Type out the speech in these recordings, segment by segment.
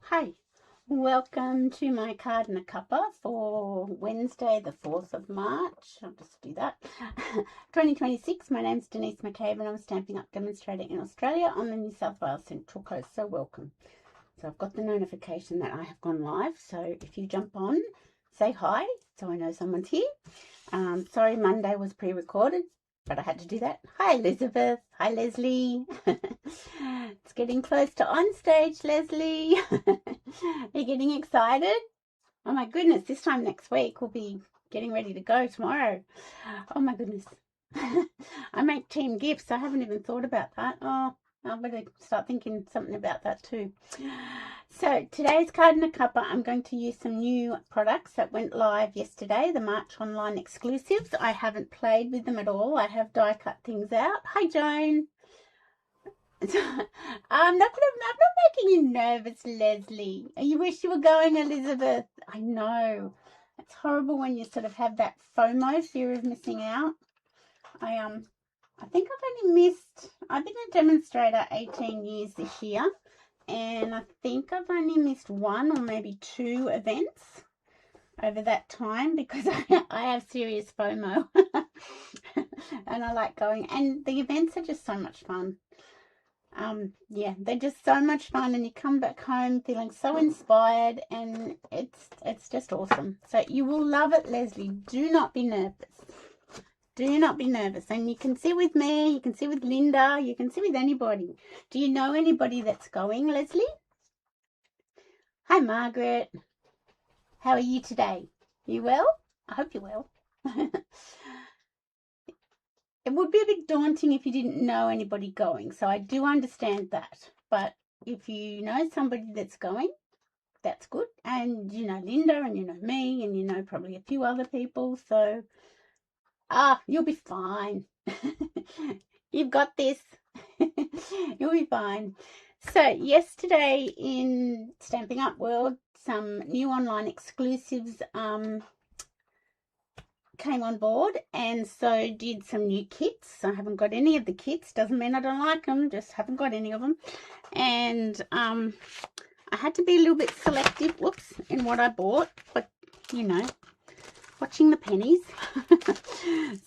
Hi, welcome to my card and a cuppa for Wednesday the 4th of March. I'll just do that. 2026. My name's Denise McCabe and I'm a Stampin' Up demonstrator in Australia on the New South Wales Central Coast, so welcome. So I've got the notification that I have gone live, so if you jump on, say hi so I know someone's here. Sorry Monday was pre-recorded, but I had to do that. Hi Elizabeth. Hi Leslie. It's getting close to on stage, Leslie. Are you getting excited? Oh my goodness, this time next week we'll be getting ready to go tomorrow. Oh my goodness. I make team gifts. I haven't even thought about that. Oh, I better start thinking something about that too. So today's card and a cuppa, I'm going to use some new products that went live yesterday, the March online exclusives. I haven't played with them at all. I have die cut things out. Hi Joan. I'm not making you nervous, Leslie. You wish you were going, Elizabeth. I know. It's horrible when you sort of have that FOMO, fear of missing out. I think I've been a demonstrator 18 years this year, and I think I've only missed one or maybe two events over that time because I have serious FOMO. And I like going, and the events are just so much fun. Yeah, they're just so much fun, and you come back home feeling so inspired, and it's just awesome. So you will love it, Leslie. Do not be nervous. Do not be nervous. And you can sit with me, you can sit with Linda, you can sit with anybody. Do you know anybody that's going, Leslie? Hi, Margaret. How are you today? You well? I hope you're well. It would be a bit daunting if you didn't know anybody going, so I do understand that. But if you know somebody that's going, that's good. And you know Linda, and you know me, and you know probably a few other people, so you'll be fine. You've got this. You'll be fine. So yesterday in Stampin' Up World, some new online exclusives came on board, and so did some new kits. I haven't got any of the kits. Doesn't mean I don't like them, just haven't got any of them. And I had to be a little bit selective, in what I bought, but you know, watching the pennies.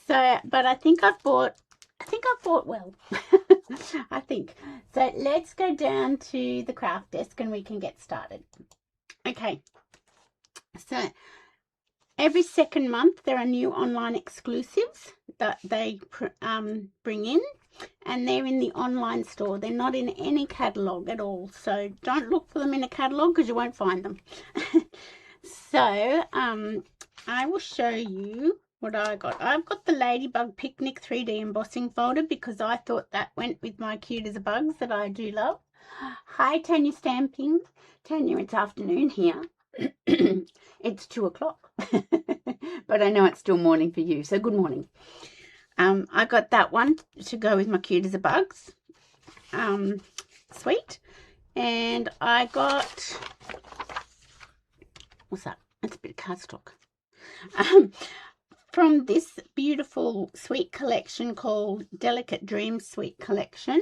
So, but I think I've bought well. I think. So let's go down to the craft desk and we can get started. Okay. So every second month there are new online exclusives that they bring in, and they're in the online store. They're not in any catalogue at all. So don't look for them in a catalogue because you won't find them. So I will show you what I got. I've got the Ladybug Picnic 3D embossing folder because I thought that went with my Cute as a Bugs that I do love. Hi, Tanya Stamping. Tanya, it's afternoon here. It's 2 o'clock. But I know it's still morning for you, so good morning. I got that one to go with my Cute as a Bugs. Sweet. And I got... What's that? It's a bit of cardstock. From this beautiful sweet collection called Delicate Dreams Sweet Collection,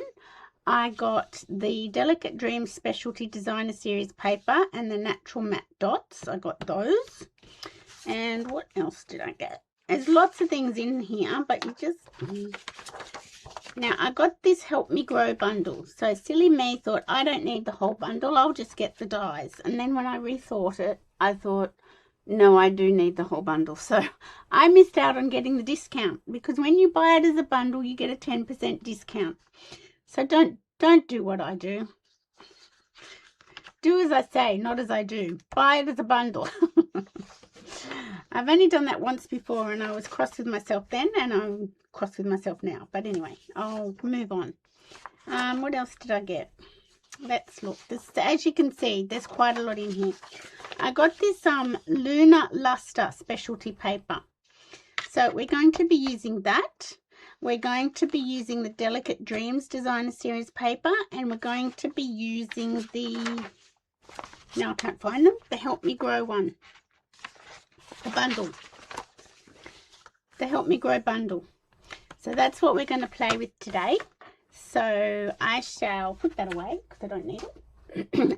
I got the Delicate Dreams Specialty Designer Series paper and the natural matte dots. I got those. And what else did I get? There's lots of things in here, but you just... Now, I got this Help Me Grow bundle. So silly me thought, I don't need the whole bundle. I'll just get the dies. And then when I rethought it, I thought, no, I do need the whole bundle. So I missed out on getting the discount, because when you buy it as a bundle, you get a 10% discount. So don't do what I do. Do as I say, not as I do. Buy it as a bundle. I've only done that once before, and I was cross with myself then, and I'm cross with myself now. But anyway, I'll move on. What else did I get? Let's look. As you can see, there's quite a lot in here. I got this Lunar Luster specialty paper. So we're going to be using that. We're going to be using the Delicate Dreams Designer Series paper, and we're going to be using the... Now I can't find them. The Help Me Grow one. The bundle. The Help Me Grow bundle. So that's what we're going to play with today. So I shall put that away because I don't need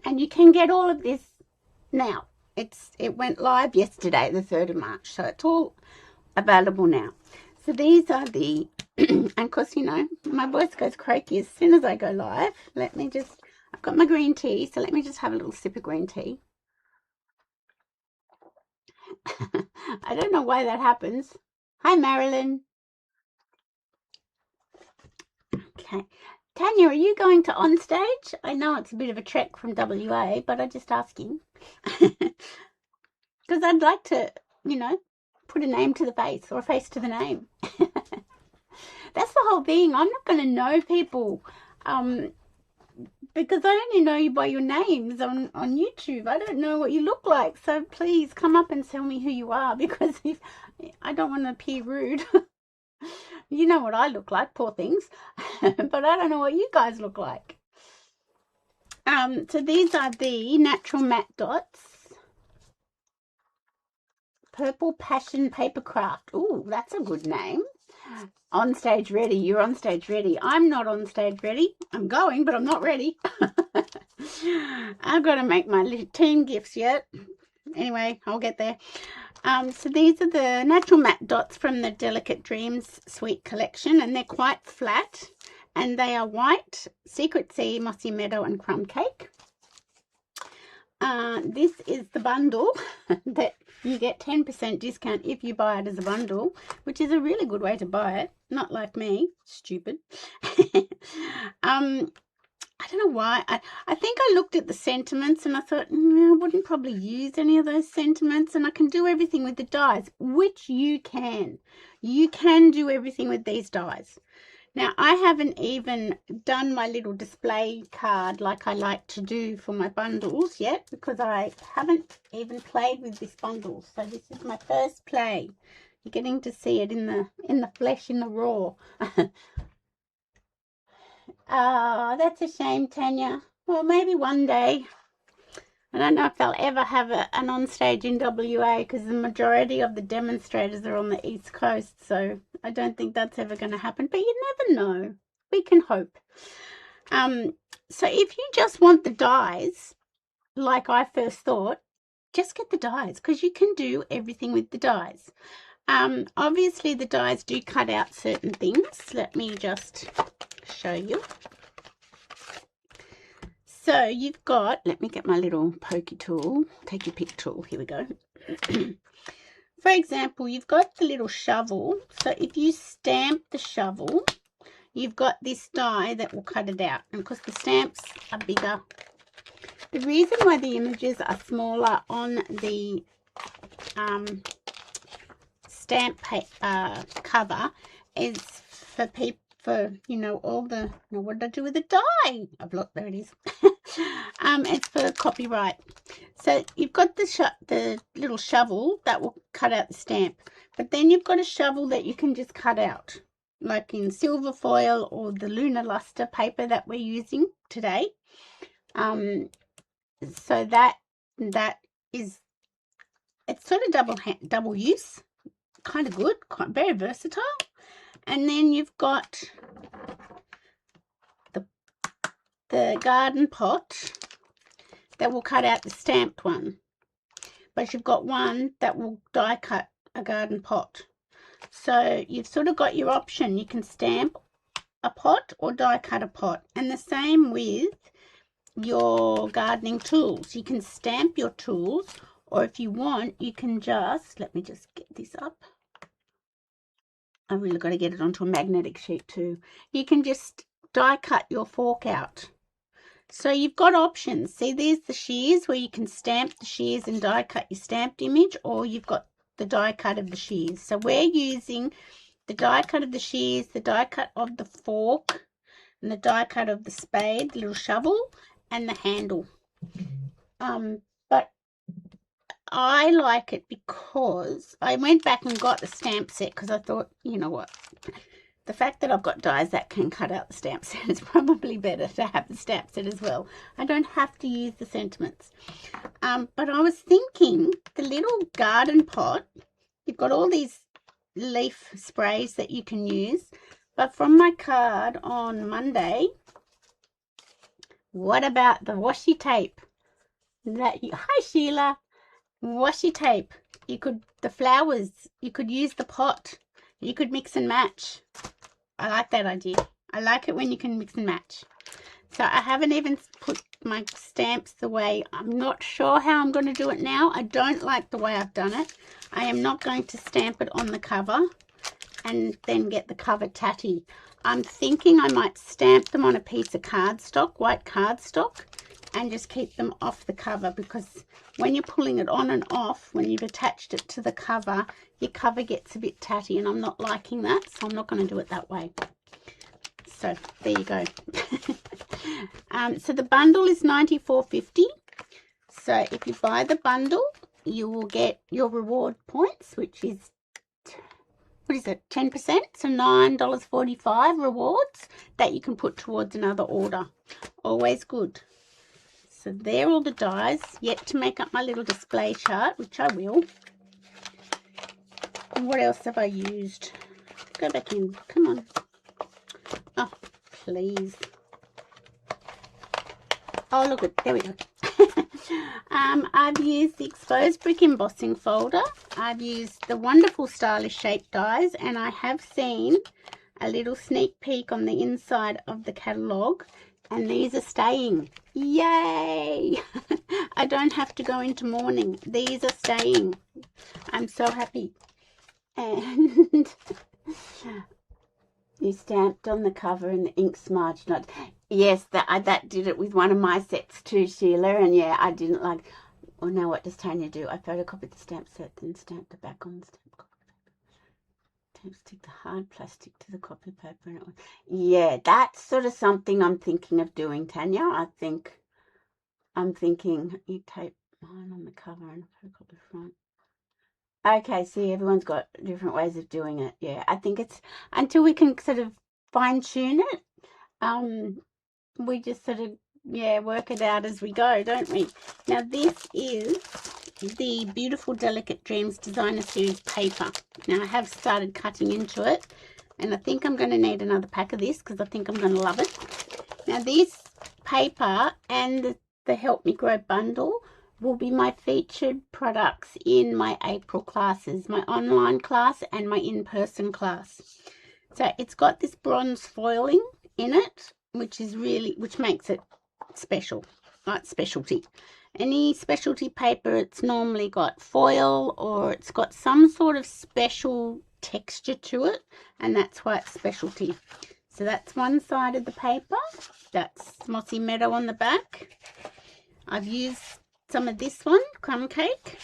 And you can get all of this now. It went live yesterday, the 3rd of March, so it's all available now. So these are the, and of course, you know, my voice goes croaky as soon as I go live. I've got my green tea, so let me just have a little sip of green tea. I don't know why that happens. Hi, Marilyn. Okay. Tanya, are you going to on stage? I know it's a bit of a trek from WA, but I'm just asking. Because I'd like to, you know, put a name to the face or a face to the name. That's the whole thing. I'm not going to know people because I only know you by your names on YouTube. I don't know what you look like. So please come up and tell me who you are, because I don't want to appear rude. You know what I look like, poor things. But I don't know what you guys look like. So these are the natural matte dots. Purple Passion Paper Craft. Ooh, that's a good name. On stage ready. You're on stage ready. I'm not on stage ready. I'm going, but I'm not ready. I've got to make my little team gifts yet. Anyway, I'll get there. So these are the natural matte dots from the Delicate Dreams Sweet Collection, and they're quite flat, and they are white, Secret Sea, Mossy Meadow, and Crumb Cake. This is the bundle that you get 10% discount if you buy it as a bundle, which is a really good way to buy it. Not like me, stupid. I don't know why. I think I looked at the sentiments and I thought, I wouldn't probably use any of those sentiments, and I can do everything with the dies, which you can. You can do everything with these dies. Now, I haven't even done my little display card like I like to do for my bundles yet, because I haven't even played with this bundle. So this is my first play. You're getting to see it in the flesh, in the raw. Oh, that's a shame, Tanya. Well, maybe one day. I don't know if they'll ever have an on-stage in WA, because the majority of the demonstrators are on the East Coast, so I don't think that's ever going to happen. But you never know. We can hope. So if you just want the dies, like I first thought, just get the dies, because you can do everything with the dies. Obviously, the dies do cut out certain things. Let me just show you. So you've got, let me get my little pokey tool, take your pick tool, here we go. For example, you've got the little shovel. So if you stamp the shovel, you've got this die that will cut it out. And because the stamps are bigger, the reason why the images are smaller on the stamp cover is for people, for, you know, all the, now what did I do with the die? I've looked, there it is. It's for copyright. So you've got the little shovel that will cut out the stamp, but then you've got a shovel that you can just cut out, like in silver foil or the lunar luster paper that we're using today. So that is, it's sort of double use, kind of good, very versatile. And then you've got the garden pot that will cut out the stamped one, but you've got one that will die cut a garden pot. So you've sort of got your option. You can stamp a pot or die cut a pot, and the same with your gardening tools. You can stamp your tools, or if you want, you can just, let me just get this up. I've really got to get it onto a magnetic sheet too. You can just die cut your fork out. So you've got options. See, there's the shears where you can stamp the shears and die cut your stamped image, or you've got the die cut of the shears. So we're using the die cut of the shears, the die cut of the fork, and the die cut of the spade, the little shovel, and the handle. But I like it because I went back and got the stamp set, because I thought, you know what, the fact that I've got dies that can cut out the stamp set is probably better to have the stamp set as well. I don't have to use the sentiments. But I was thinking, the little garden pot, you've got all these leaf sprays that you can use, but from my card on Monday, What about the washi tape? Hi Sheila. Washi tape. The flowers, you could use the pot. You could mix and match. I like that idea. I like it when you can mix and match. So I haven't even put my stamps away. I'm not sure how I'm going to do it now. I don't like the way I've done it. I am not going to stamp it on the cover and then get the cover tatty. I'm thinking I might stamp them on a piece of cardstock, white cardstock, and just keep them off the cover, because when you're pulling it on and off, when you've attached it to the cover, your cover gets a bit tatty, and I'm not liking that, so I'm not going to do it that way. So there you go. So the bundle is $94.50. So if you buy the bundle, you will get your reward points, which is, what is it, 10%? So $9.45 rewards that you can put towards another order. Always good. So there are all the dies. Yet to make up my little display chart, which I will. And what else have I used? Go back in. Come on. Oh, please. Oh, look at, there we go. I've used the exposed brick embossing folder. I've used the wonderful stylish shape dies, and I have seen a little sneak peek on the inside of the catalogue, and these are staying. Yay! I don't have to go into mourning. These are staying. I'm so happy. And you stamped on the cover and the ink smudged not. Yes, that did it with one of my sets too, Sheila. And yeah, I didn't like. Well, now what does Tanya do? I photocopied the stamp set, then stamped it back on the stamp copy paper. Stick the hard plastic to the copy paper. And it was, yeah, that's sort of something I'm thinking of doing, Tanya. I'm thinking you tape mine on the cover and photocopy the front. Okay, see, everyone's got different ways of doing it. Yeah, I think it's until we can sort of fine tune it. We just sort of, yeah, work it out as we go, don't we? Now, this is the beautiful Delicate Dreams Designer Series paper. Now, I have started cutting into it, and I think I'm going to need another pack of this because I think I'm going to love it. Now, this paper and the Help Me Grow bundle will be my featured products in my April classes, my online class and my in-person class. So, it's got this bronze foiling in it, which makes it special, like specialty. Any specialty paper, it's normally got foil or it's got some sort of special texture to it, and that's why it's specialty. So that's one side of the paper. That's Mossy Meadow on the back. I've used some of this one, Crumb Cake,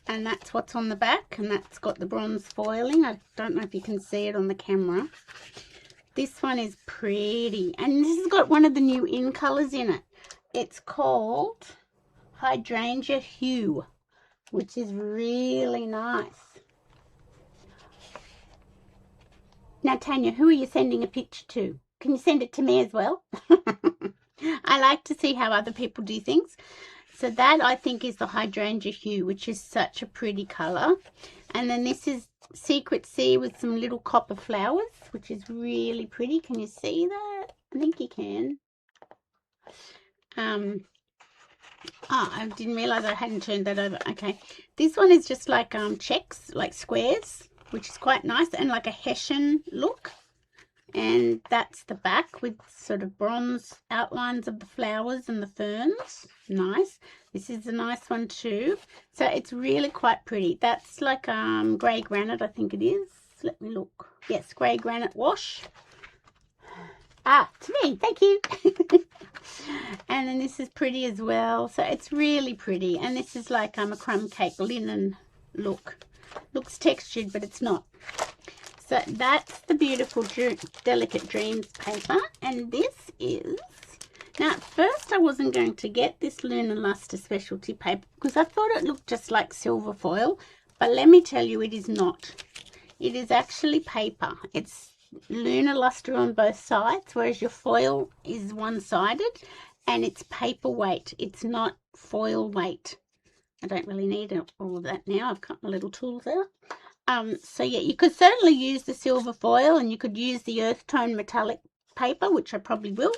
and that's what's on the back, and that's got the bronze foiling. I don't know if you can see it on the camera. This one is pretty, and this has got one of the new in colours in it. It's called Hydrangea Hue, which is really nice. Now, Tanya, who are you sending a picture to? Can you send it to me as well? I like to see how other people do things. So that, I think, is the Hydrangea Hue, which is such a pretty colour. And then this is Secret Sea with some little copper flowers, which is really pretty. Can you see that? I think you can. I didn't realise I hadn't turned that over. Okay. This one is just like checks, like squares, which is quite nice, and like a Hessian look. And that's the back with sort of bronze outlines of the flowers and the ferns. Nice. This is a nice one too. So it's really quite pretty. That's like grey granite, I think it is. Let me look. Yes, grey granite wash. Ah, it's me. Thank you. And then this is pretty as well. So it's really pretty. And this is like a crumb cake linen look. Looks textured, but it's not. So that's the beautiful Delicate Dreams paper, and this is, now at first I wasn't going to get this Lunar Luster specialty paper because I thought it looked just like silver foil, but let me tell you, it is not. It is actually paper. It's Lunar Luster on both sides, whereas your foil is one-sided, and it's paper weight. It's not foil weight. I don't really need all of that now. I've cut my little tools out. So yeah, you could certainly use the silver foil, and you could use the earth tone metallic paper, which I probably will,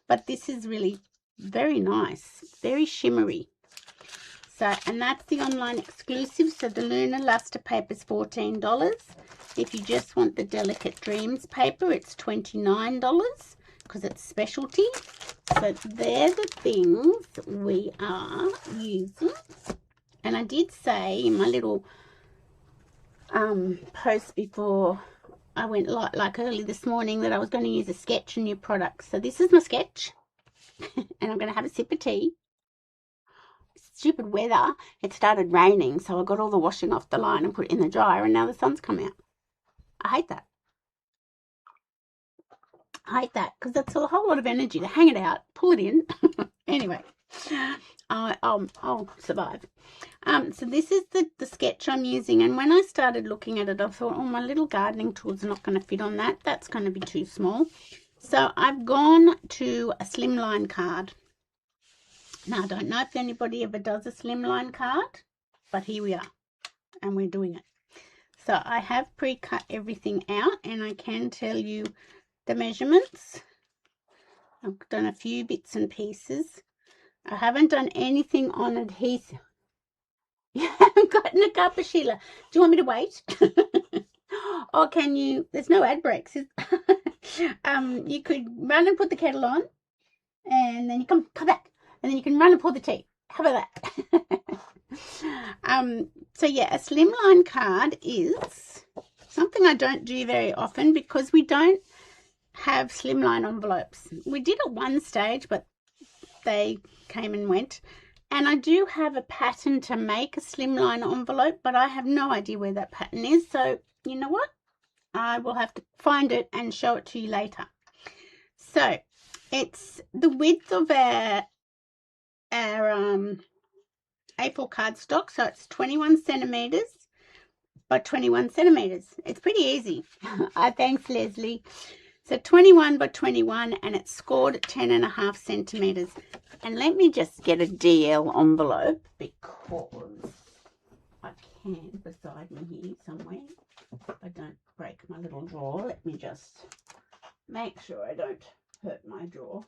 but this is really very nice, very shimmery. So, and that's the online exclusive. So the Lunar Luster paper is $14. If you just want the Delicate Dreams paper, it's $29 because it's specialty. So they're the things we are using. And I did say in my little post before I went like early this morning that I was going to use a sketch and new products. So this is my sketch. And I'm going to have a sip of tea. Stupid weather, it started raining, so I got all the washing off the line and put it in the dryer, and now the sun's come out. I hate that. I hate that because that's a whole lot of energy to hang it out, pull it in. Anyway, I'll survive. So this is the sketch I'm using, and when I started looking at it, I thought, oh, my little gardening tools are not going to fit on that. That's going to be too small. So I've gone to a slimline card. Now, I don't know if anybody ever does a slimline card, but here we are, and we're doing it. So I have pre-cut everything out, and I can tell you the measurements. I've done a few bits and pieces. I haven't done anything on adhesive. You haven't gotten a Cuppa, Sheila. Do you want me to wait? Or can you? There's no ad breaks. You could run and put the kettle on, and then you come back. And then you can run and pour the tea. How about that? So yeah, a slimline card is something I don't do very often because we don't have slimline envelopes. We did at one stage, but they came and went. And I do have a pattern to make a slimline envelope, but I have no idea where that pattern is. So you know what? I will have to find it and show it to you later. So it's the width of our A4 cardstock, so it's 21 centimeters by 21 centimeters. It's pretty easy. Thanks, Leslie. So 21 by 21, and it's scored at 10.5 centimeters. And let me just get a DL envelope because I can beside me here somewhere. If I don't break my little drawer, let me just make sure I don't hurt my drawer.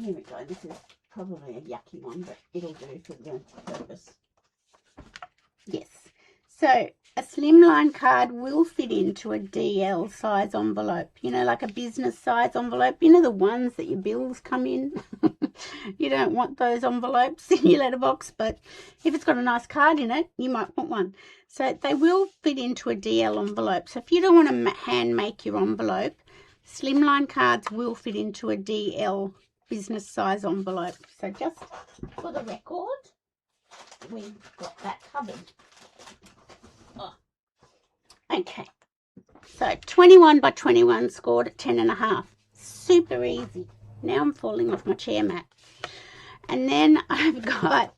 Here we go. This is probably a yucky one, but it'll do for the purpose. Yes. So a slimline card will fit into a DL size envelope. You know, like a business size envelope. You know, the ones that your bills come in. You don't want those envelopes in your letterbox, but if it's got a nice card in it, you might want one. So they will fit into a DL envelope. So if you don't want to hand make your envelope, slimline cards will fit into a DL business size envelope. So just for the record, we've got that covered. Oh. Okay, so 21 by 21 scored at 10.5. Super easy. Now I'm falling off my chair mat. And then I've got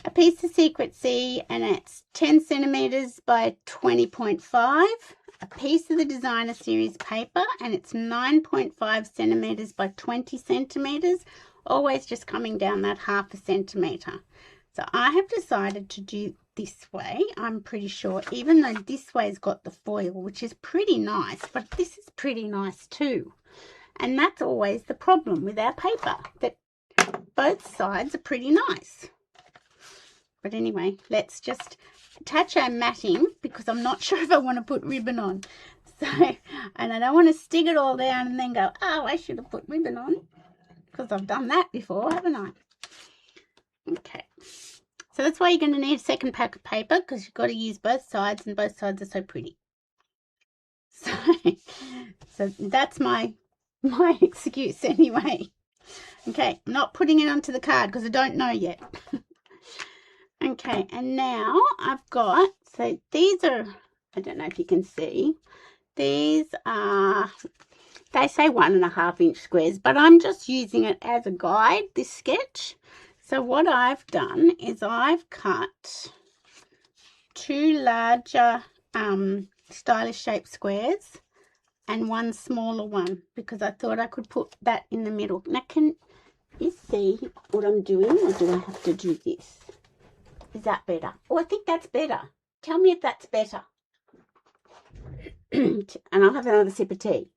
a piece of Secret C, and it's 10 centimeters by 20.5. A piece of the Designer Series paper, and it's 9.5 centimeters by 20 centimeters, always just coming down that 0.5 centimeter. So I have decided to do this way, I'm pretty sure, even though this way's got the foil, which is pretty nice, but this is pretty nice too. And that's always the problem with our paper, that both sides are pretty nice. But anyway, let's just attach our matting because I'm not sure if I want to put ribbon on. So, and I don't want to stick it all down and then go, oh, I should have put ribbon on, because I've done that before, haven't I? Okay. So that's why you're going to need a second pack of paper, because you've got to use both sides, and both sides are so pretty. So that's my excuse anyway. Okay, I'm not putting it onto the card because I don't know yet. Okay, and now I've got, so these are, I don't know if you can see, these are, they say 1.5 inch squares, but I'm just using it as a guide, this sketch. So what I've done is I've cut 2 larger stylish shaped squares and 1 smaller one, because I thought I could put that in the middle. Now can you see what I'm doing, or do I have to do this? Is that better? Oh, I think that's better. Tell me if that's better. And I'll have another sip of tea.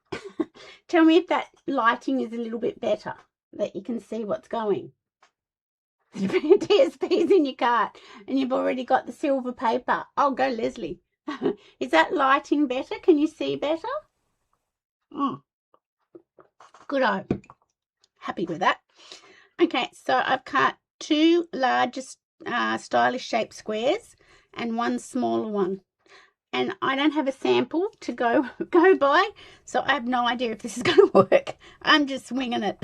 Tell me if that lighting is a little bit better, that you can see what's going. DSP's in your cart and you've already got the silver paper. Oh, go Leslie. Is that lighting better? Can you see better? Good eye. Happy with that. Okay, so I've cut 2 large stylish shaped squares and 1 smaller one. And I don't have a sample to go by, so I have no idea if this is going to work. I'm just winging it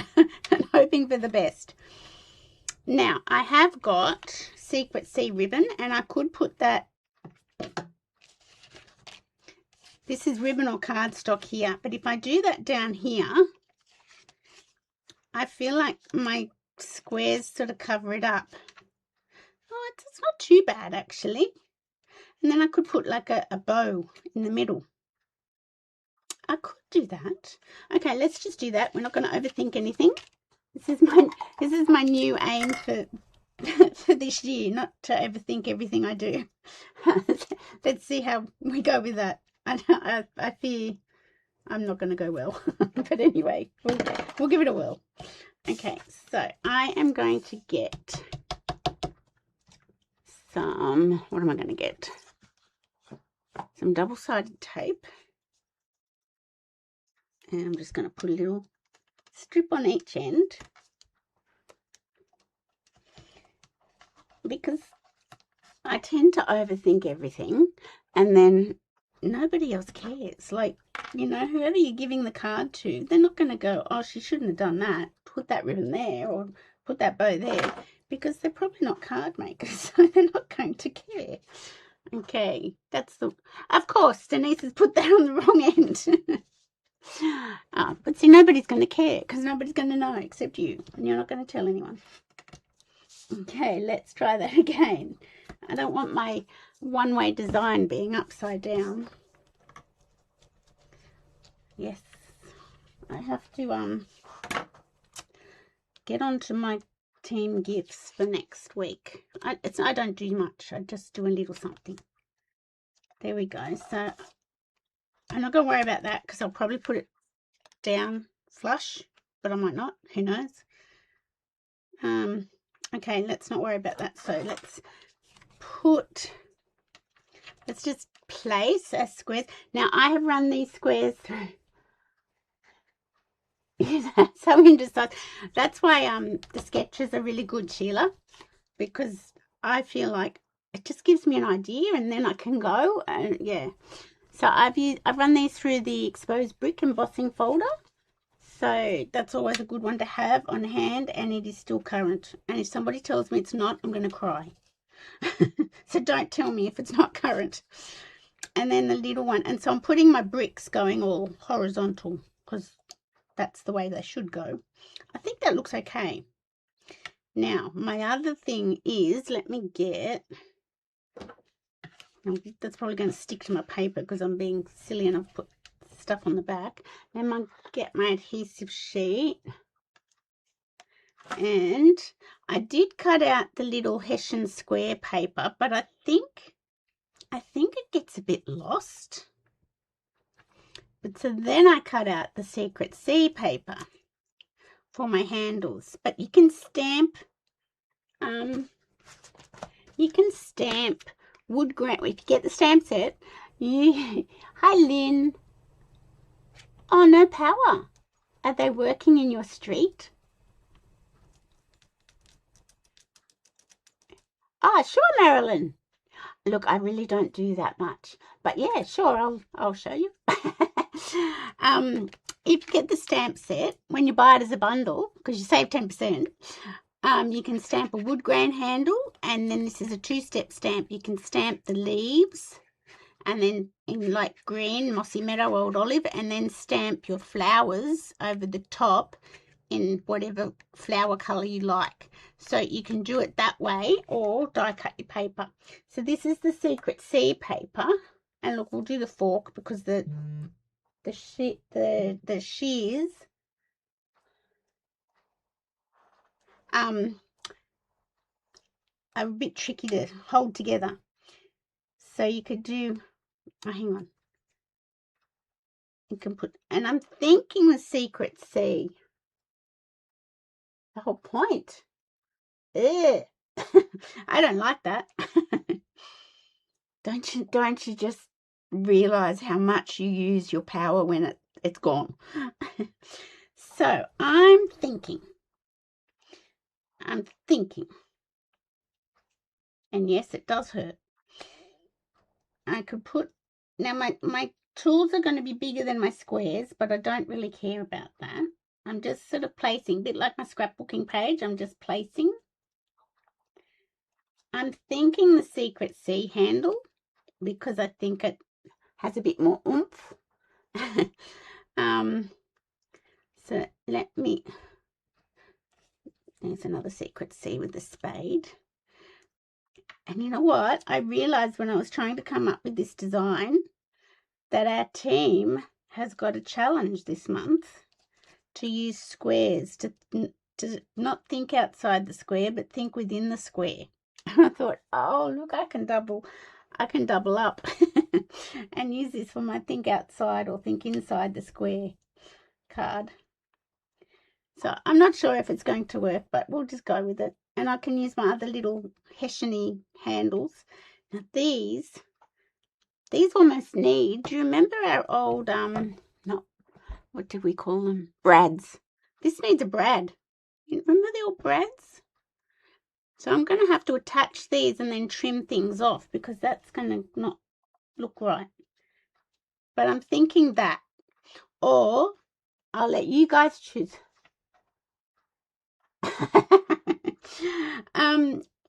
and hoping for the best. Now, I have got Secret C ribbon, and I could put that. This is ribbon or cardstock here, but if I do that down here, I feel like my squares sort of cover it up. Oh, it's not too bad, actually. And then I could put like a bow in the middle. I could do that. Okay, let's just do that. We're not going to overthink anything. This is my new aim for for this year, not to overthink everything I do. Let's see how we go with that. I fear I'm not going to go well. But anyway, we'll give it a whirl. Okay, so I am going to get some, what am I going to get? Some double-sided tape, and I'm just going to put a little strip on each end, because I tend to overthink everything and then nobody else cares. Like, you know, whoever you're giving the card to, they're not going to go, oh, she shouldn't have done that, put that ribbon there or put that bow there, because they're probably not card makers, so they're not going to care. Okay, that's the, of course, Denise has put that on the wrong end. But see, nobody's going to care because nobody's going to know except you, and you're not going to tell anyone. Okay, let's try that again. I don't want my one-way design being upside down. Yes, I have to get onto my team gifts for next week. I don't do much. I just do a little something. There we go. So I'm not going to worry about that because I'll probably put it down flush, but I might not. Who knows? Okay, let's not worry about that. So let's just place our squares. Now I have run these squares through. So indecisive. That's why the sketches are really good, Sheila, because I feel like it just gives me an idea and then I can go, and yeah. So I've run these through the exposed brick embossing folder, so that's always a good one to have on hand, and it is still current. And if somebody tells me it's not, I'm going to cry. So don't tell me if it's not current. And then the little one, and so I'm putting my bricks going all horizontal because that's the way they should go. I think that looks okay. Now, my other thing is, let me get, that's probably going to stick to my paper because I'm being silly and I've put stuff on the back. Then I get my adhesive sheet. And I did cut out the little Hessian square paper, but I think it gets a bit lost. But so then I cut out the Secret C paper for my handles. But you can stamp wood grain. If you get the stamp set, hi Lynn. Oh, no power. Are they working in your street? Ah, sure, Marilyn. Look, I really don't do that much, but yeah, sure, I'll show you. If you get the stamp set, when you buy it as a bundle, because you save 10%, you can stamp a wood grain handle, and then this is a 2-step stamp. You can stamp the leaves, and then in like green, mossy meadow, old olive, and then stamp your flowers over the top in whatever flower color you like. So you can do it that way or die cut your paper. So this is the Secret C paper, and look, we'll do the fork because the shears are a bit tricky to hold together. So you could do, oh, hang on. You can put, and I'm thinking the secret C. The whole point. Ugh. I don't like that. Don't you just realize how much you use your power when it's gone? So I'm thinking, and yes, it does hurt. I could put, now my tools are going to be bigger than my squares, but I don't really care about that. I'm just sort of placing, a bit like my scrapbooking page, I'm just placing. I'm thinking the secret C handle, because I think it has a bit more oomph. So there's another secret C with the spade. And you know what? I realized when I was trying to come up with this design that our team has got a challenge this month to use squares, to not think outside the square, but think within the square. And I thought, oh, look, I can double up and use this for my think outside or think inside the square card. So I'm not sure if it's going to work, but we'll just go with it. And I can use my other little Hessian-y handles. Now these almost need, do you remember our old, what did we call them? Brads. This needs a brad. You remember the old brads? So I'm going to have to attach these and then trim things off, because that's going to not look right. But I'm thinking that, or I'll let you guys choose.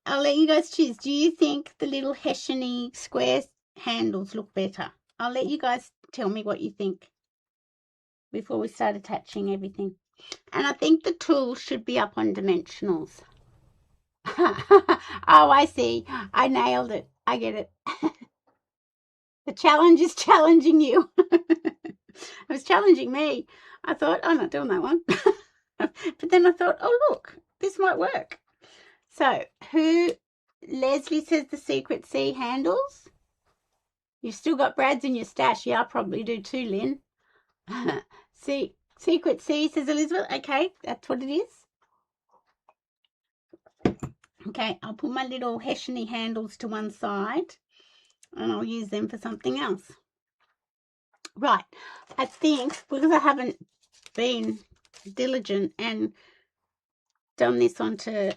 I'll let you guys choose. Do you think the little Hessian-y square handles look better? I'll let you guys tell me what you think before we start attaching everything. And I think the tools should be up on dimensionals. Oh, I see. I nailed it. I get it. The challenge is challenging you. It was challenging me. I thought, I'm not doing that one. But then I thought, oh, look, this might work. So, Leslie says the secret C handles. You've still got brads in your stash. Yeah, I probably do too, Lynn. See, secret C, says Elizabeth. Okay, that's what it is. Okay, I'll put my little Hessian-y handles to one side and I'll use them for something else. Right, I think because I haven't been diligent and done this onto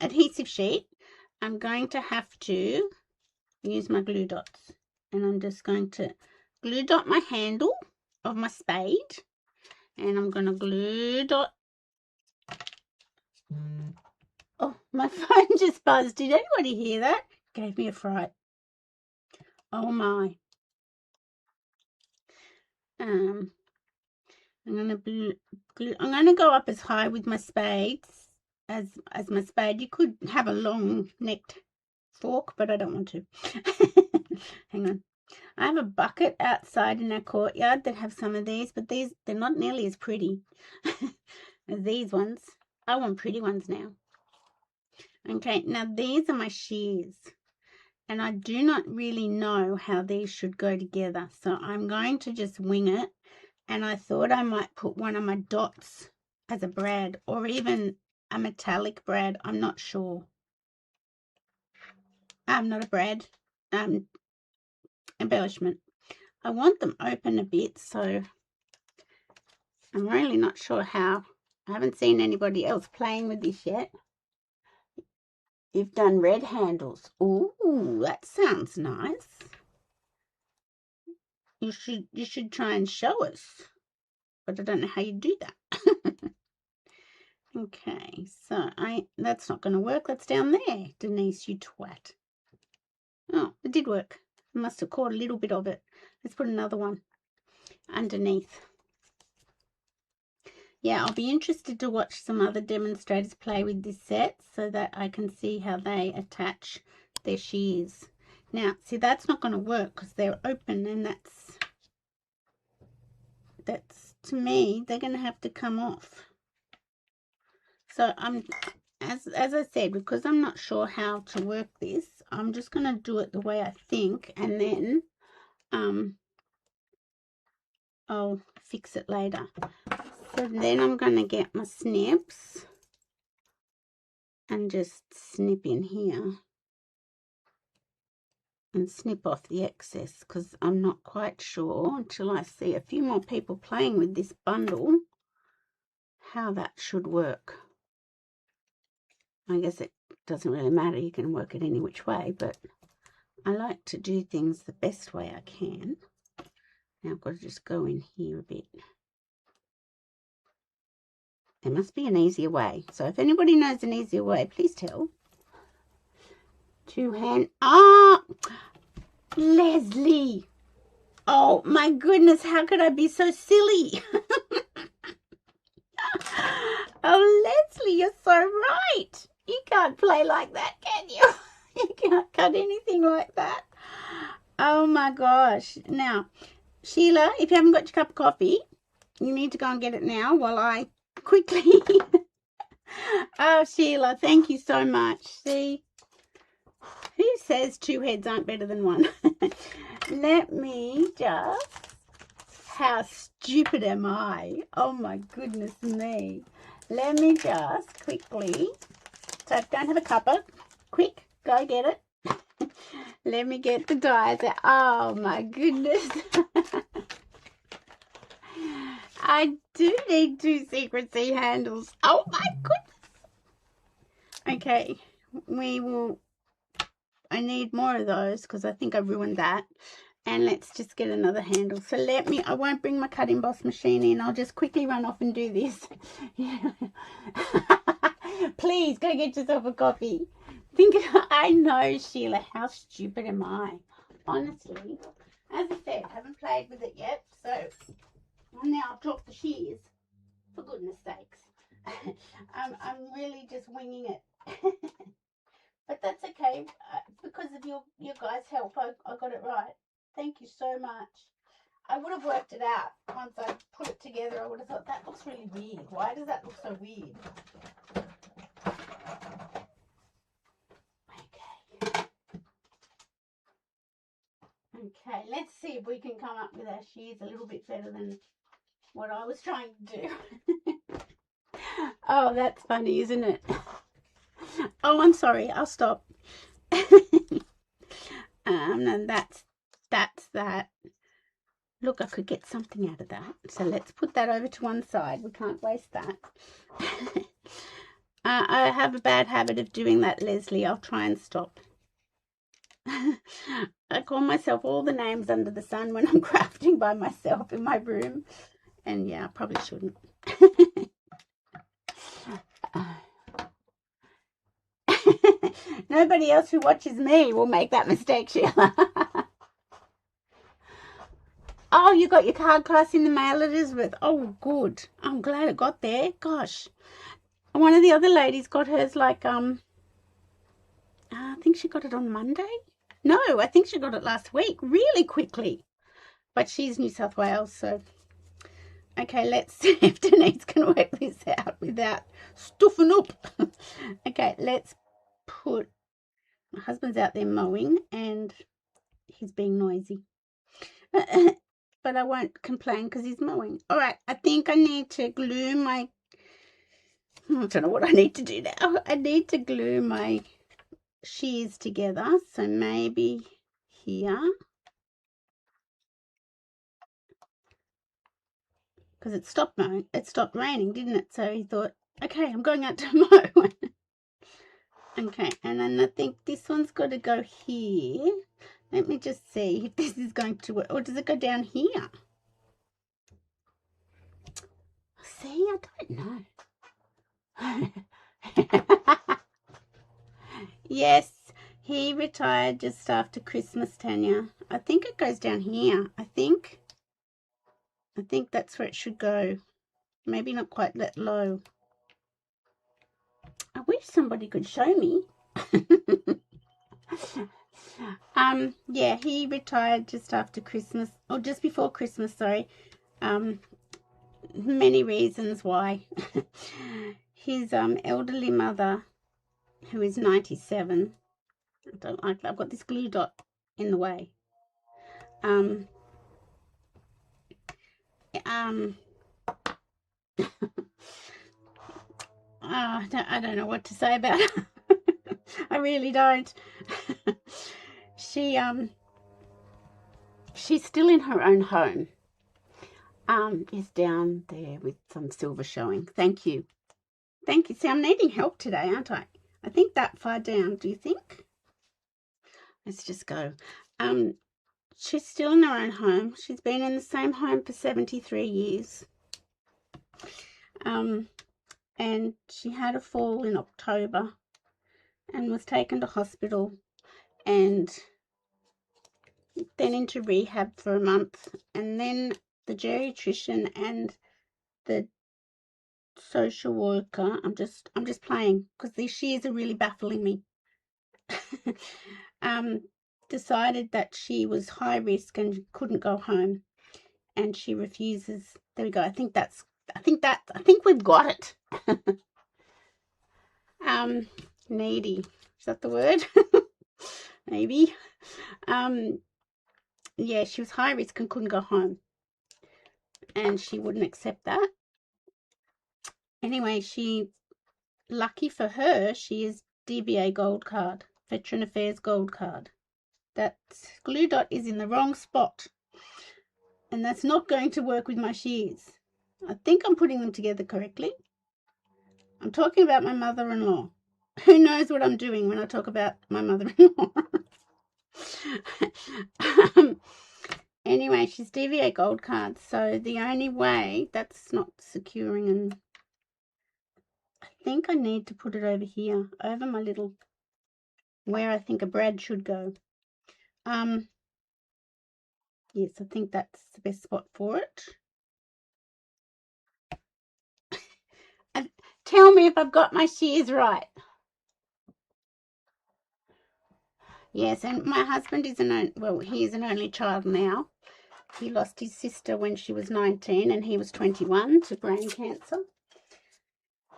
adhesive sheet, I'm going to have to use my glue dots, and I'm just going to glue dot my handle of my spade, and I'm going to glue dot. Oh, my phone just buzzed. Did anybody hear that? Gave me a fright. Oh my. I'm going to go up as high with my spades as my spade. You could have a long necked fork, but I don't want to. Hang on. I have a bucket outside in our courtyard that have some of these, but they're not nearly as pretty as these ones. I want pretty ones now. Okay, now these are my shears, and I do not really know how these should go together, so I'm going to just wing it. And I thought I might put one of my dots as a brad, or even a metallic brad. I'm not sure. Not a brad. Embellishment. I want them open a bit, so I'm really not sure how. I haven't seen anybody else playing with this yet. You've done red handles. Ooh, that sounds nice. You should try and show us, but I don't know how you do that. Okay, so that's not going to work. That's down there, Denise, you twat. Oh, it did work. I must have caught a little bit of it. Let's put another one underneath. Yeah, I'll be interested to watch some other demonstrators play with this set so that I can see how they attach their shears. Now, see, that's not going to work because they're open, and that's to me, they're going to have to come off. So as I said, because I'm not sure how to work this, I'm just going to do it the way I think, and then I'll fix it later. So then I'm going to get my snips and just snip in here and snip off the excess, because I'm not quite sure until I see a few more people playing with this bundle how that should work. I guess it doesn't really matter, you can work it any which way, but I like to do things the best way I can. Now I've got to just go in here a bit. There must be an easier way. So if anybody knows an easier way, please tell. Two-hand. Ah, Leslie. Oh my goodness, how could I be so silly? Oh, Leslie, you're so right. You can't play like that, can you? You can't cut anything like that. Oh my gosh. Now, Sheila, if you haven't got your cup of coffee, you need to go and get it now while I quickly... Oh, Sheila, thank you so much. See, who says two heads aren't better than one? Let me just... How stupid am I? Oh my goodness me. Let me just quickly... So I don't have a cuppa. Quick, go get it. Let me get the dies out. Oh my goodness. I do need 2 secret C handles. Oh my goodness. Okay, I need more of those because I think I ruined that. And let's just get another handle. So I won't bring my cutting boss machine in. I'll just quickly run off and do this. Please go get yourself a coffee. I know, Sheila, how stupid am I? Honestly, as I said, I haven't played with it yet, so now I've dropped the shears, for goodness sakes. I'm really just winging it. But that's okay, because of your guys' help, I got it right. Thank you so much. I would have worked it out once I put it together. I would have thought, that looks really weird. Why does that look so weird? Okay, let's see if we can come up with our shears a little bit better than what I was trying to do. Oh, that's funny, isn't it? Oh, I'm sorry. I'll stop. And that's that. Look, I could get something out of that. So let's put that over to one side. We can't waste that. I have a bad habit of doing that, Leslie. I'll try and stop. I call myself all the names under the sun when I'm crafting by myself in my room. And yeah, I probably shouldn't. Nobody else who watches me will make that mistake, Sheila. Oh, you got your card class in the mail, Elizabeth. Oh, good. I'm glad it got there. Gosh. One of the other ladies got hers like, I think she got it on Monday. No, I think she got it last week, really quickly. But she's New South Wales, so... Okay, let's see if Denise can work this out without stuffing up. Okay, let's put... My husband's out there mowing, and he's being noisy. But I won't complain because he's mowing. All right, I think I need to glue my... I don't know what I need to do now. I need to glue my shears together. So maybe here. Because it stopped mowing. It stopped raining, didn't it? So he thought, okay, I'm going out to mow. Okay, and then I think this one's got to go here. Let me just see if this is going to work. Or does it go down here? See, I don't know. Yes, he retired just after Christmas, Tanya. I think it goes down here. I think that's where it should go. Maybe not quite that low. I wish somebody could show me. Yeah, he retired just after Christmas, or just before Christmas, sorry. Many reasons why. His elderly mother, who is 97, I don't like that. I've got this glue dot in the way. I don't know what to say about it. I really don't. She's still in her own home. Is down there with some silver showing. Thank you. Thank you. See, I'm needing help today, aren't I? I think that far down. Do you think? Let's just go. She's still in her own home. She's been in the same home for 73 years. And she had a fall in October and was taken to hospital and then into rehab for a month, and then the geriatrician and the social worker, I'm just playing because these shears are really baffling me, decided that she was high risk and couldn't go home, and she refuses. There we go. I think we've got it. Needy, is that the word? Maybe. Yeah, she was high risk and couldn't go home, and she wouldn't accept that. Anyway, lucky for her, she is DVA Gold Card, Veteran Affairs Gold Card. That glue dot is in the wrong spot, and that's not going to work with my shears. I think I'm putting them together correctly. I'm talking about my mother-in-law. Who knows what I'm doing when I talk about my mother-in-law? Anyway, she's DVA Gold Card, so the only way, that's not securing, and I think I need to put it over here, over my little, where I think a brad should go. Yes, I think that's the best spot for it. And tell me if I've got my shears right. Yes, and my husband is he is an only child now. He lost his sister when she was 19 and he was 21 to brain cancer.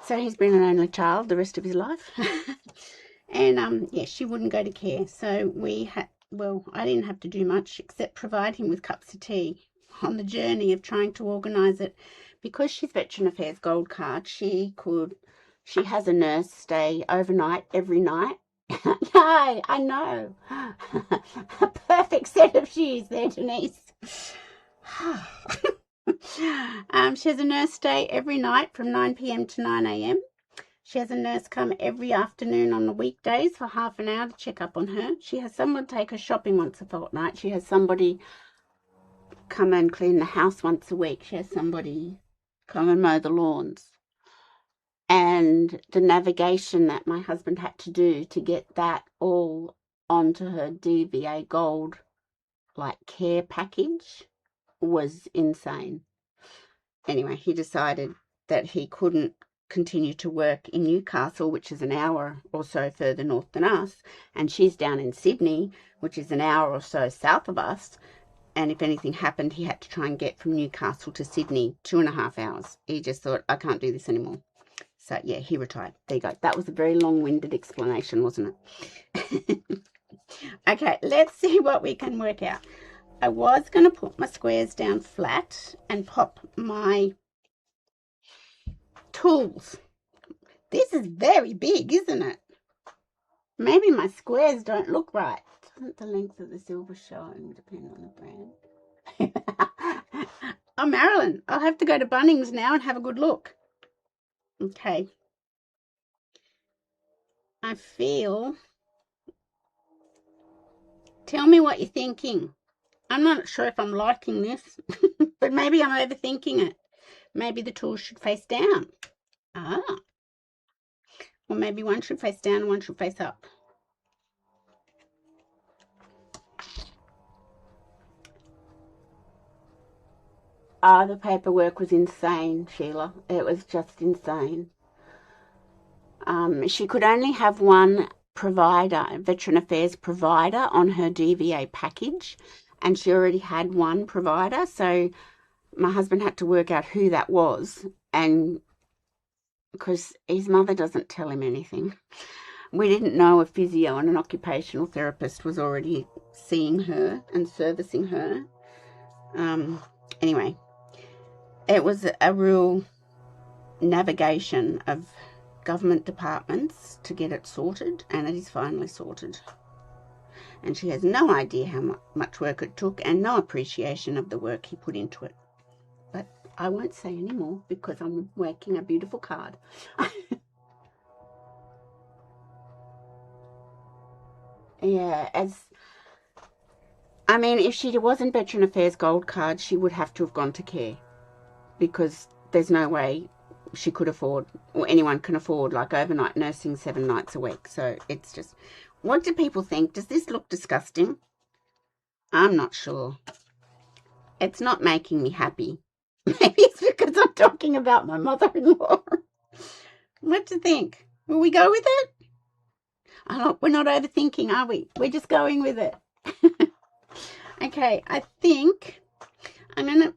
So he's been an only child the rest of his life. And yeah, she wouldn't go to care. So I didn't have to do much except provide him with cups of tea on the journey of trying to organise it. Because she's Veteran Affairs Gold Card, she has a nurse stay overnight every night. Yay, I know. A perfect set of shoes there, Denise. She has a nurse stay every night from 9 p.m. to 9 a.m. She has a nurse come every afternoon on the weekdays for half an hour to check up on her. She has someone take her shopping once a fortnight. She has somebody come and clean the house once a week. She has somebody come and mow the lawns. And the navigation that my husband had to do to get that all onto her DVA Gold care package was insane. Anyway, he decided that he couldn't continue to work in Newcastle, which is an hour or so further north than us, and she's down in Sydney, which is an hour or so south of us, and if anything happened, he had to try and get from Newcastle to Sydney 2.5 hours. He just thought, I can't do this anymore. So yeah, he retired. There you go. That was a very long-winded explanation, wasn't it? Okay, let's see what we can work out. I was going to put my squares down flat and pop my tools. This is very big, isn't it? Maybe my squares don't look right. Doesn't the length of the silver showing depend on the brand? Oh, Marilyn, I'll have to go to Bunnings now and have a good look. Okay. I feel... Tell me what you're thinking. I'm not sure if I'm liking this, but maybe I'm overthinking it. Maybe the tools should face down. Or maybe one should face down and one should face up. The paperwork was insane, Sheila. It was just insane. She could only have one provider, Veteran Affairs provider, on her DVA package, and she already had one provider, so my husband had to work out who that was, and because his mother doesn't tell him anything, We didn't know a physio and an occupational therapist was already seeing her and servicing her. Anyway, it was a real navigation of government departments to get it sorted, and it is finally sorted. And she has no idea how much work it took and no appreciation of the work he put into it. But I won't say any more because I'm working a beautiful card. Yeah, if she wasn't Veteran Affairs Gold Card, she would have to have gone to care, because there's no way she could afford, or anyone can afford, like overnight nursing 7 nights a week. So it's just, what do people think? Does this look disgusting? I'm not sure. It's not making me happy. Maybe it's because I'm talking about my mother-in-law. What do you think? Will we go with it? We're not overthinking, are we? We're just going with it. Okay, I think I'm going to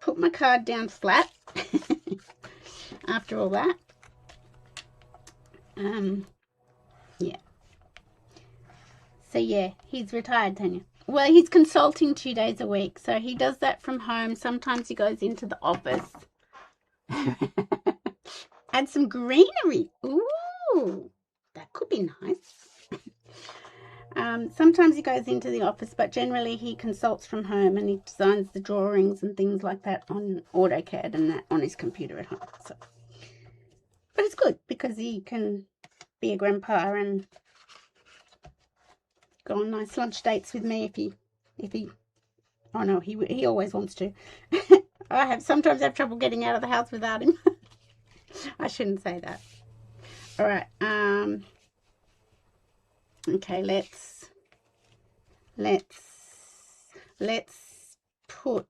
put my card down flat after all that. Yeah. So, yeah, he's retired, Tanya. Well, he's consulting 2 days a week, so he does that from home. Sometimes he goes into the office. Add some greenery. Ooh, that could be nice. Sometimes he goes into the office, but generally he consults from home, and he designs the drawings and things like that on AutoCAD and that on his computer at home. So, but it's good because he can be a grandpa and go on nice lunch dates with me if he oh no, he always wants to. I sometimes have trouble getting out of the house without him. I shouldn't say that. All right. Okay, let's put,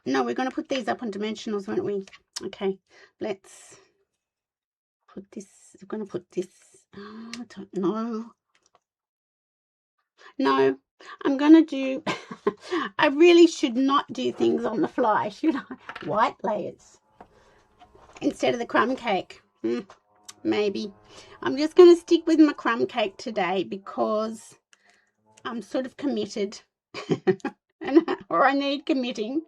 no, we're going to put these up on dimensionals, won't we? Okay, let's put this, we're going to put this, I don't know. No, I'm going to do, I really should not do things on the fly, should I? White layers instead of the crumb cake. Maybe. I'm just going to stick with my crumb cake today because I'm sort of committed. or I need committing.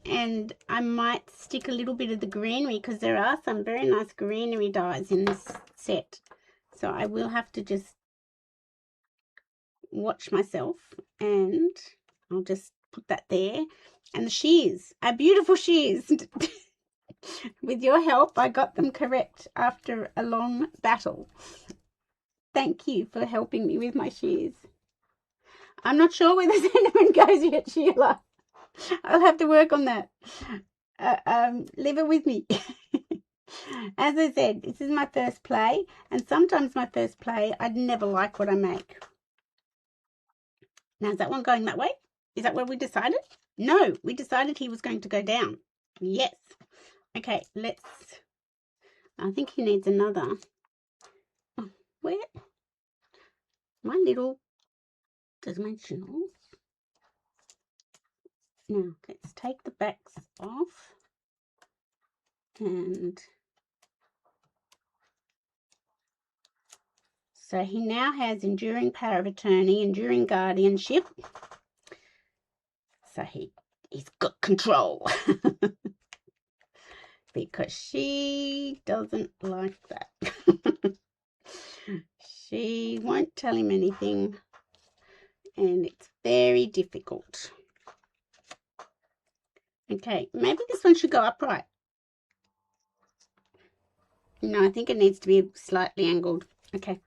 and I might stick a little bit of the greenery because there are some very nice greenery dies in this set. So I will have to just watch myself, and I'll just put that there. And the shears, our beautiful shears. With your help, I got them correct after a long battle. Thank you for helping me with my shears. I'm not sure where the cinnamon goes yet, Sheila. I'll have to work on that. Leave it with me. As I said, this is my first play, and sometimes my first play, I'd never like what I make. Now, is that one going that way? Is that where we decided? No, we decided he was going to go down. Yes. Okay, I think he needs another. Where? My little dimensionals. Now, let's take the backs off. And so he now has enduring power of attorney, enduring guardianship. So he's got control. Because she doesn't like that. She won't tell him anything, and it's very difficult. Okay, maybe this one should go upright. No, I think it needs to be slightly angled. Okay.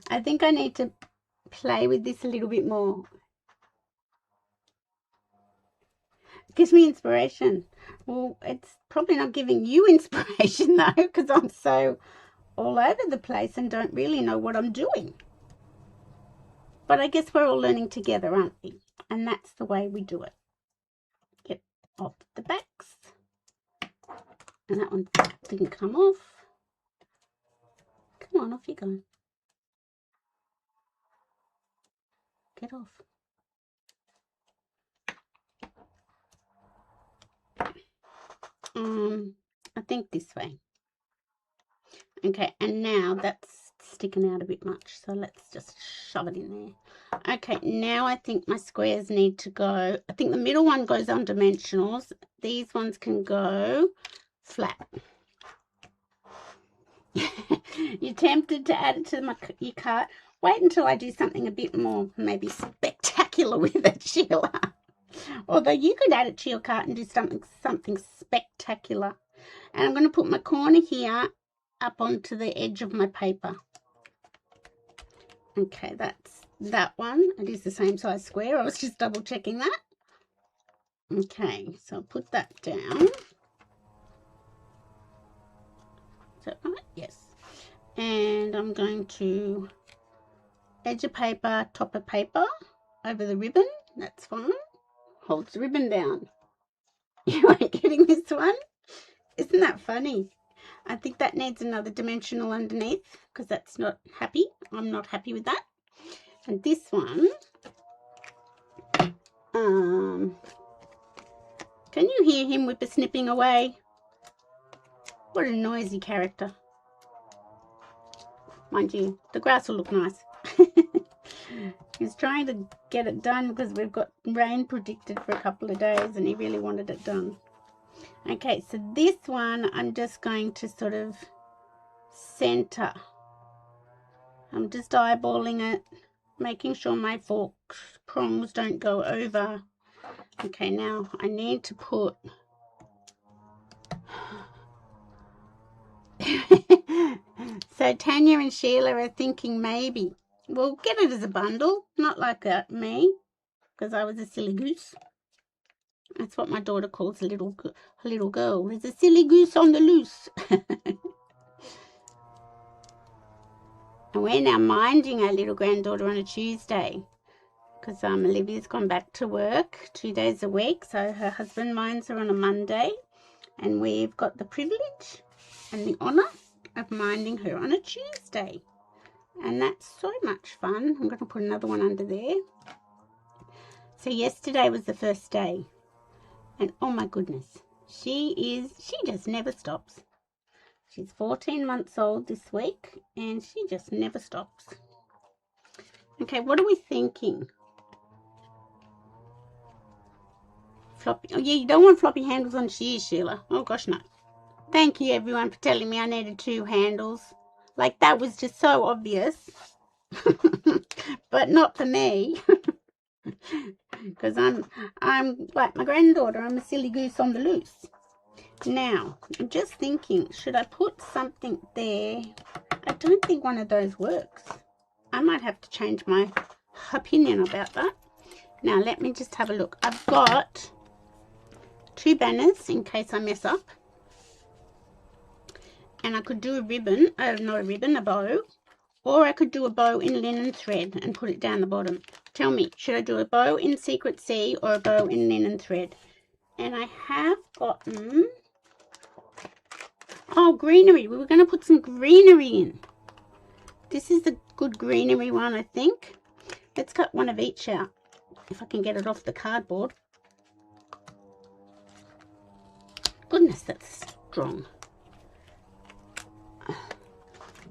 I think I need to play with this a little bit more. It gives me inspiration. Well, it's probably not giving you inspiration though, because I'm so all over the place and don't really know what I'm doing. But I guess we're all learning together, aren't we? And that's the way we do it. Get off the backs. And that one didn't come off. Come on, off you go. Get off. I think this way. Okay, and now that's sticking out a bit much, so let's just shove it in there. Okay, now I think my squares need to go, I think the middle one goes on dimensionals. These ones can go flat. You're tempted to add it to your cart. Wait until I do something a bit more maybe spectacular with it, Sheila. Although you could add it to your cart and do something spectacular. And I'm going to put my corner here up onto the edge of my paper. Okay, that's that one. It is the same size square. I was just double checking that. Okay, so I'll put that down. Is that right? Yes. And I'm going to edge of paper, top of paper over the ribbon. That's fine. Holds the ribbon down. You ain't getting this one? Isn't that funny? I think that needs another dimensional underneath because that's not happy. I'm not happy with that. And this one, can you hear him whippersnipping away? What a noisy character. Mind you, the grass will look nice. He's trying to get it done because we've got rain predicted for a couple of days and he really wanted it done. Okay, so this one I'm just going to sort of center. I'm just eyeballing it, making sure my fork prongs don't go over. Okay, now I need to put so Tanya and Sheila are thinking maybe we'll get it as a bundle, not like me, because I was a silly goose. That's what my daughter calls a little girl. There's a silly goose on the loose. And we're now minding our little granddaughter on a Tuesday because Olivia's gone back to work 2 days a week, so her husband minds her on a Monday, and we've got the privilege and the honour of minding her on a Tuesday, and that's so much fun. I'm going to put another one under there. So yesterday was the first day, and oh my goodness, she just never stops. She's 14 months old this week and she just never stops. Okay, what are we thinking? Floppy, oh yeah, you don't want floppy handles on shears, Sheila. Oh gosh, no. Thank you everyone for telling me I needed 2 handles. Like that was just so obvious. But not for me. Because I'm like my granddaughter, I'm a silly goose on the loose. Now, I'm just thinking, should I put something there? I don't think one of those works. I might have to change my opinion about that. Now, let me just have a look. I've got 2 banners in case I mess up. And I could do a ribbon, not a ribbon, a bow. Or I could do a bow in linen thread and put it down the bottom. Tell me, should I do a bow in Secret Sea or a bow in linen thread? And I have gotten... oh, greenery. We were going to put some greenery in. This is the good greenery one, I think. Let's cut one of each out, if I can get it off the cardboard. Goodness, that's strong.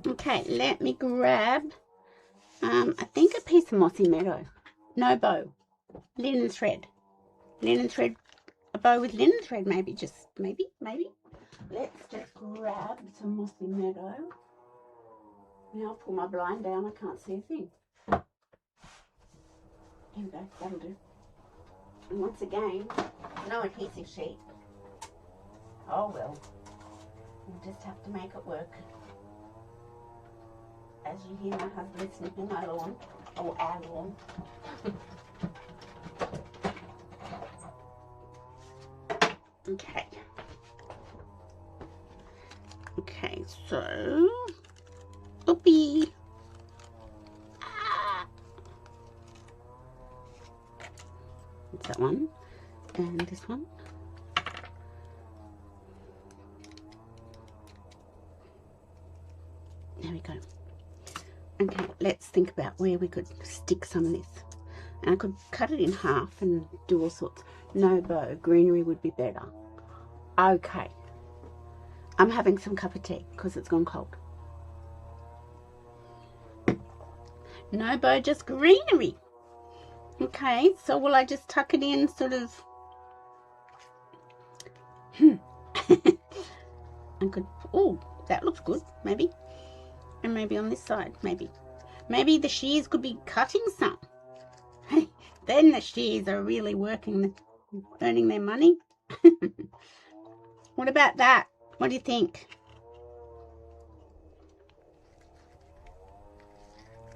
Okay, let me grab, I think a piece of mossy meadow. No bow. Linen thread. Linen thread. A bow with linen thread, maybe. Just maybe. Let's just grab some mossy meadow. Now I'll pull my blind down. I can't see a thing. Here we go. That'll do. And once again, no adhesive sheet. Oh well. We'll just have to make it work. As you hear my husband snipping my lawn. Or our lawn. Okay. Okay, so... oopie. Ah. That's that one. And this one. There we go. Okay, let's think about where we could stick some of this. And I could cut it in half and do all sorts. No bow. Greenery would be better. Okay. I'm having some cup of tea because it's gone cold. No bow, just greenery. Okay, so will I just tuck it in sort of? I could, oh, that looks good, maybe. And maybe on this side, maybe. Maybe the shears could be cutting some. Then the shears are really working, earning their money. What about that? What do you think?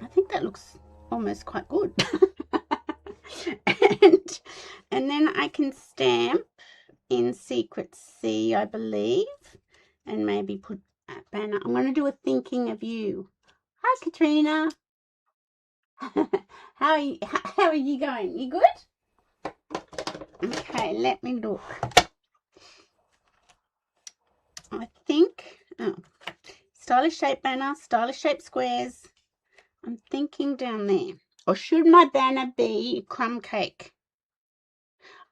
I think that looks almost quite good. and then I can stamp in Secret C, I believe, and maybe put a banner. I'm going to do a thinking of you. Hi, Katrina. How are you going? You good? Okay, let me look. I think, oh, stylish shape banner, stylish shape squares. I'm thinking down there. Or should my banner be crumb cake?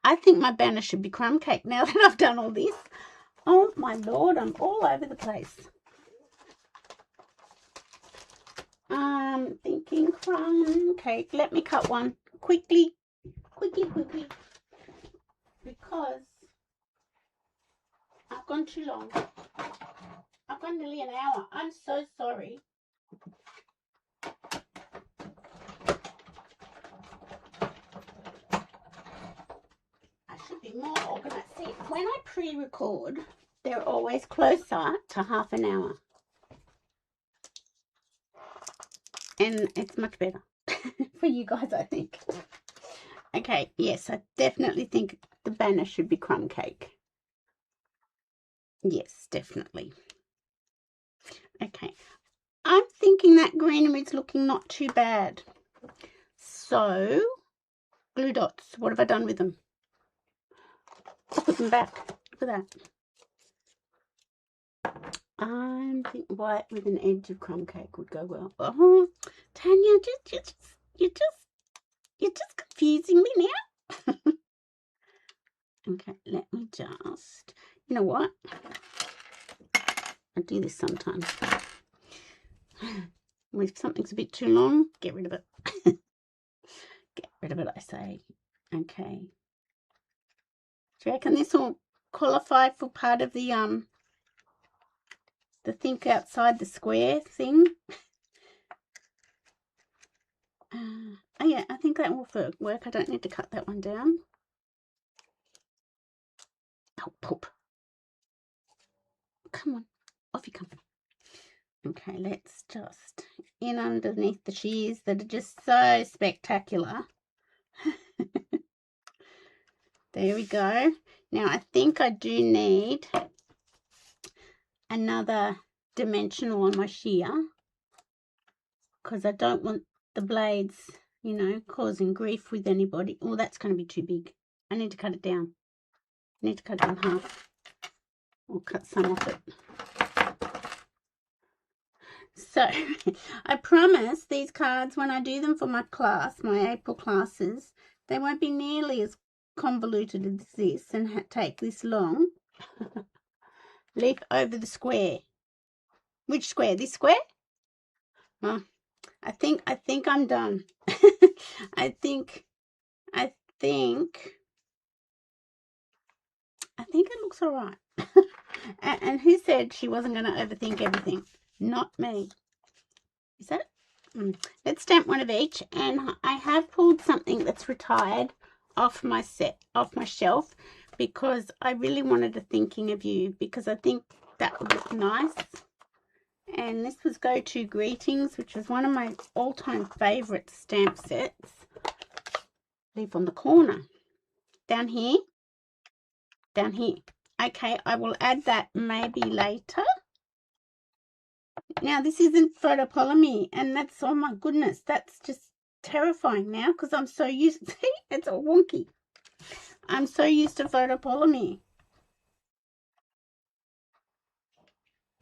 I think my banner should be crumb cake now that I've done all this. Oh my Lord, I'm all over the place. I'm thinking crumb cake. Let me cut one quickly. Because I've gone too long. I've gone nearly an hour. I'm so sorry. I should be more organized. See, when I pre-record, they're always closer to half an hour. And it's much better for you guys, I think. Okay, yes, I definitely think the banner should be crumb cake. Yes, definitely. Okay, I'm thinking that greenery is looking not too bad. So, glue dots, what have I done with them? I'll put them back. Look at that. I'm thinking white with an edge of crumb cake would go well. Oh, Tanya, you're just confusing me now. Okay, let me just, you know what? I do this sometimes. If something's a bit too long, get rid of it. Get rid of it, I say. Okay. Do you reckon this will qualify for part of the think outside the square thing? Oh yeah, I think that will work. I don't need to cut that one down. Oh, poop. Come on, off you come. Okay, let's just in underneath the shears that are just so spectacular. There we go. Now I think I do need another dimensional on my shear because I don't want the blades, you know, causing grief with anybody. Oh, that's going to be too big. I need to cut it down. I need to cut it in half or cut some off it. So I promise these cards, when I do them for my class, my April classes, they won't be nearly as convoluted as this and take this long. Leaf over the square. Which square? This square? Well, I think I'm done. I think it looks all right. And who said she wasn't going to overthink everything? Not me. Is that? Let's stamp one of each. And I have pulled something that's retired off my shelf because I really wanted a thinking of you because I think that would look nice. And this was Go To Greetings, which was one of my all-time favorite stamp sets. Leave on the corner. Down here. Down here. Okay, I will add that maybe later. Now, this isn't photopolymer, and that's, oh my goodness, that's just terrifying now because I'm so used to, see, it's all wonky. I'm so used to photopolymer.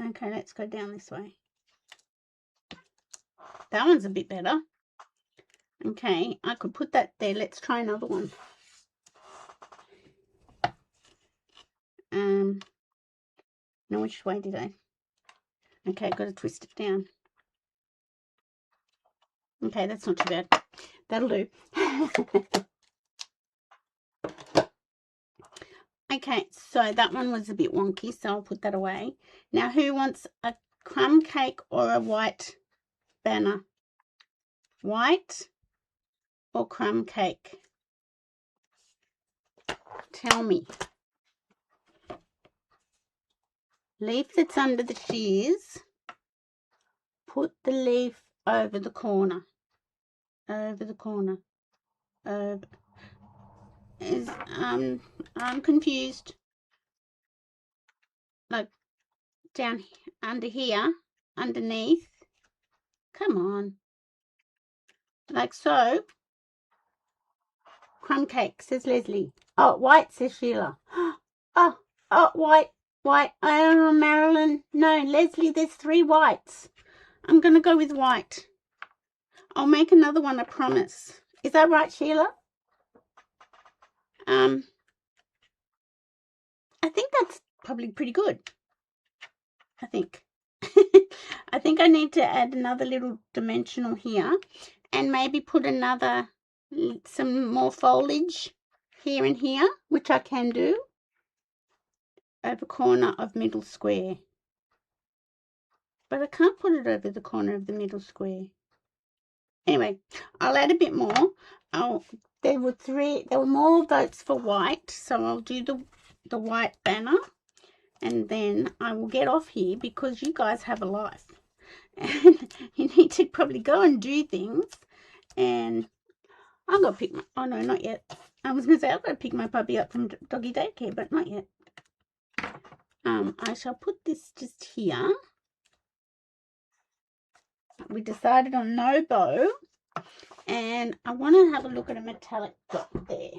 Okay, let's go down this way. That one's a bit better. Okay, I could put that there. Let's try another one. No, which way did I? Okay, got to twist it down. Okay, that's not too bad. That'll do. Okay, so that one was a bit wonky, so I'll put that away. Now, who wants a crumb cake or a white banner? White or crumb cake? Tell me. Leaf that's under the shears. Put the leaf over the corner. Over the corner. Over. I'm confused. Like down under here, underneath. Come on. Like so. Crumb cake, says Leslie. Oh, white, says Sheila. Oh, white. Oh, Marilyn. No, Leslie, there's 3 whites. I'm going to go with white. I'll make another one, I promise. Is that right, Sheila? I think that's probably pretty good. I think. I think I need to add another little dimensional here and maybe put some more foliage here and here, which I can do. Over corner of middle square. But I can't put it over the corner of the middle square. Anyway, I'll add a bit more. There were more votes for white, so I'll do the white banner. And then I will get off here because you guys have a life. And you need to probably go and do things. And I've got to pick oh no, not yet. I was going to say I've got to pick my puppy up from doggy daycare, but not yet. I shall put this just here. We decided on no bow. And I want to have a look at a metallic dot there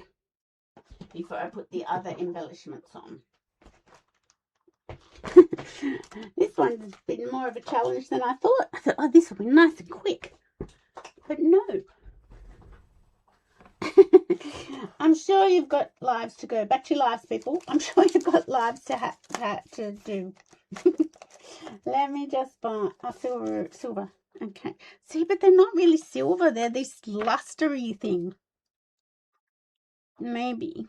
before I put the other embellishments on. This one's been more of a challenge than I thought. I thought, oh, this will be nice and quick. But no. I'm sure you've got lives to go. Back to your lives, people. I'm sure you've got lives to do. Let me just buy a silver. Okay. See, but they're not really silver. They're this lustery thing. Maybe.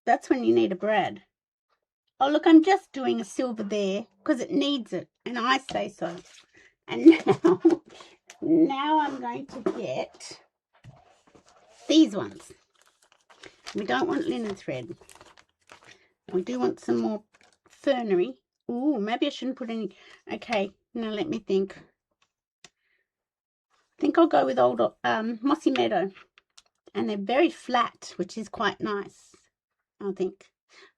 That's when you need a brad. Oh, look, I'm just doing a silver there because it needs it, and I say so. And now I'm going to get these ones. We don't want linen thread. We do want some more fernery. Ooh, maybe I shouldn't put any. Okay, now let me think. I think I'll go with old Mossy Meadow. And they're very flat, which is quite nice, I think.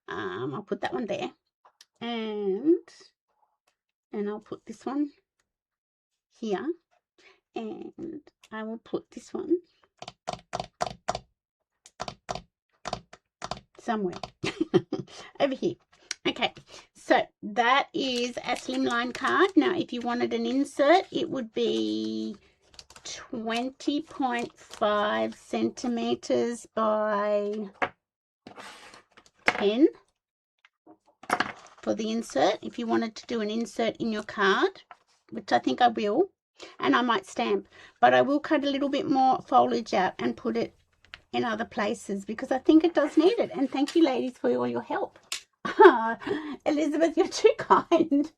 I'll put that one there. And I'll put this one here. And I will put this one somewhere over here. Okay, so that is a slimline card. Now, if you wanted an insert, it would be 20.5 centimeters by 10 for the insert. If you wanted to do an insert in your card, which I think I will, and I might stamp, but I will cut a little bit more foliage out and put it in other places because I think it does need it. And thank you, ladies, for all your help. Elizabeth, you're too kind.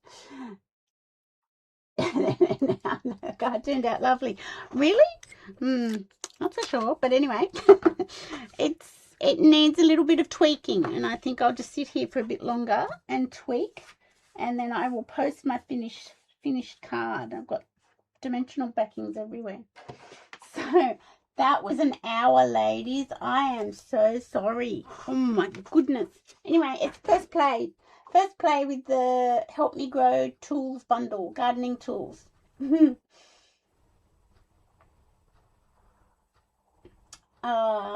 The card turned out lovely. Really? Not so sure, but anyway, it needs a little bit of tweaking, and I think I'll just sit here for a bit longer and tweak, and then I will post my finished card. I've got dimensional backings everywhere. So that was an hour, ladies. I am so sorry. Oh my goodness. Anyway, it's first play with the Help Me Grow tools bundle, gardening tools.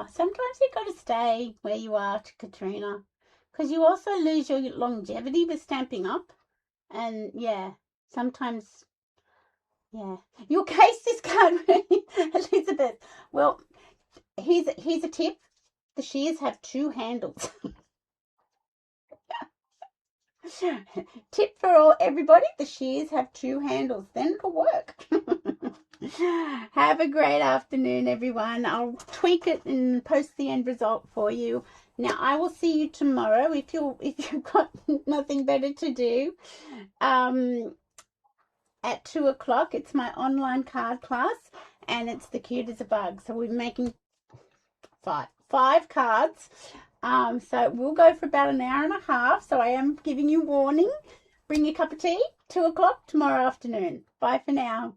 Sometimes you've got to stay where you are, Katrina, because you also lose your longevity with Stampin' Up. And yeah, sometimes, yeah. Your case this card, Elizabeth. Well, here's a tip. The shears have 2 handles. Tip for everybody, the shears have 2 handles, then it'll work. Have a great afternoon, everyone. I'll tweak it and post the end result for you. Now, I will see you tomorrow if you've got nothing better to do. At 2 o'clock, it's my online card class, and it's the cute as a bug. So we're making five cards. So we'll go for about an hour and a half. So I am giving you warning. Bring your cup of tea. 2 o'clock tomorrow afternoon. Bye for now.